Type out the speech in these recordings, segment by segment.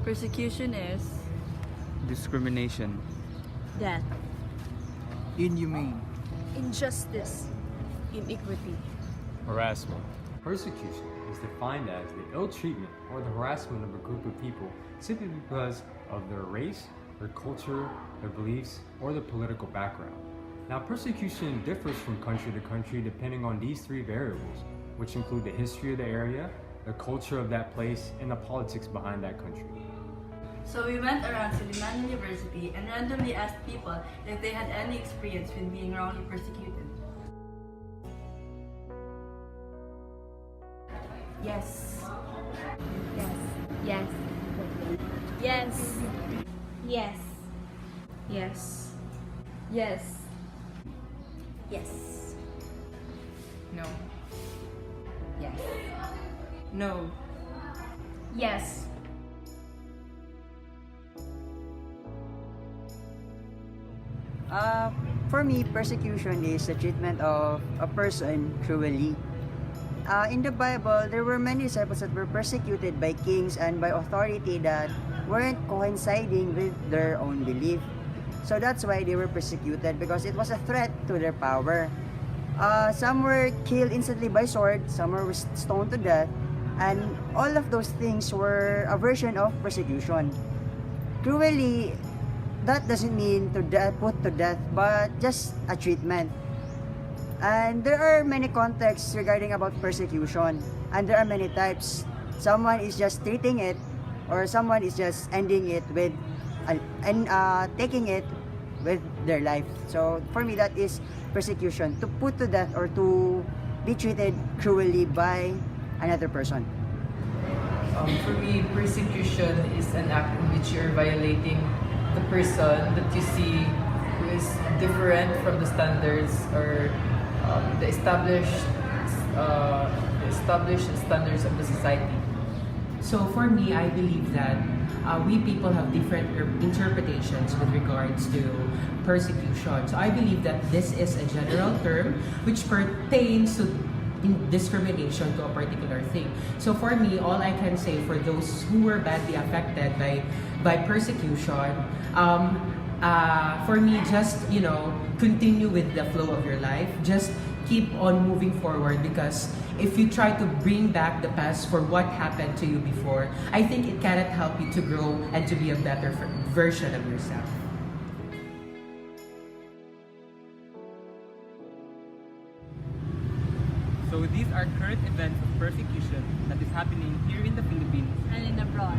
Persecution is discrimination, death, inhumane, injustice, iniquity, harassment. Persecution is defined as the ill treatment or the harassment of a group of people simply because of their race, their culture, their beliefs, or their political background. Now, persecution differs from country to country depending on these three variables, which include the history of the area, the culture of that place, and the politics behind that country. So we went around Suleiman University and randomly asked people if they had any experience with being wrongly persecuted. yes, Yes. Yes. yes, Yes. yes, Yes. yes, No. Yes. No. yes. For me, persecution is the treatment of a person cruelly. In the Bible, there were many disciples that were persecuted by kings and by authority that weren't coinciding with their own belief. So that's why they were persecuted, because it was a threat to their power. Some were killed instantly by sword, some were stoned to death, and all of those things were a version of persecution. Cruelly, that doesn't mean to put to death, but just a treatment. And there are many contexts regarding about persecution, and there are many types. Someone is just treating it, or someone is just ending it with taking it with their life. So for me, that is persecution, to put to death or to be treated cruelly by another person. For me, persecution is an act in which you're violating the person that you see who is different from the standards or the established standards of the society. So for me, I believe that we people have different interpretations with regards to persecution. So I believe that this is a general term which pertains to discrimination to a particular thing. So for me, all I can say for those who were badly affected by persecution, for me, just continue with the flow of your life. Just keep on moving forward, because if you try to bring back the past for what happened to you before, I think it cannot help you to grow and to be a better version of yourself. So these are current events of persecution that is happening here in the Philippines And in abroad.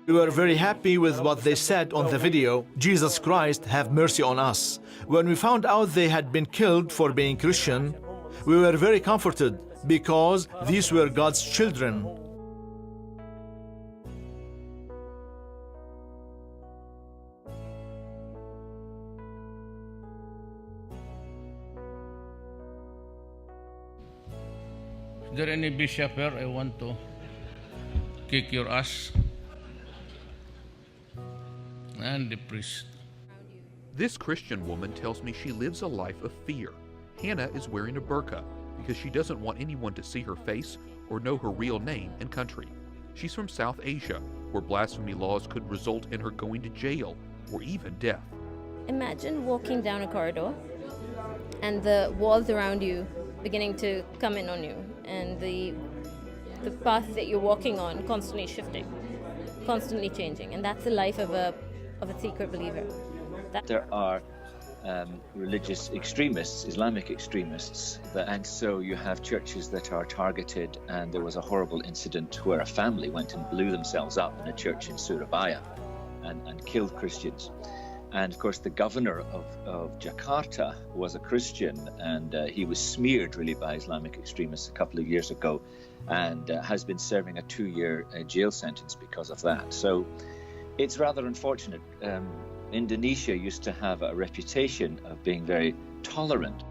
We were very happy with what they said on the video, "Jesus Christ, have mercy on us." When we found out they had been killed for being Christian, we were very comforted because these were God's children. Is there any bishop here? I want to kick your ass. And the priest. This Christian woman tells me she lives a life of fear. Hannah is wearing a burqa because she doesn't want anyone to see her face or know her real name and country. She's from South Asia, where blasphemy laws could result in her going to jail or even death. Imagine walking down a corridor and the walls around you beginning to come in on you, and the path that you're walking on constantly shifting, constantly changing, and that's the life of a secret believer. There are religious extremists, Islamic extremists, and so you have churches that are targeted, and there was a horrible incident where a family went and blew themselves up in a church in Surabaya and killed Christians. And of course the governor of Jakarta was a Christian, and he was smeared really by Islamic extremists a couple of years ago, and has been serving a 2-year jail sentence because of that. So it's rather unfortunate. Indonesia used to have a reputation of being very tolerant.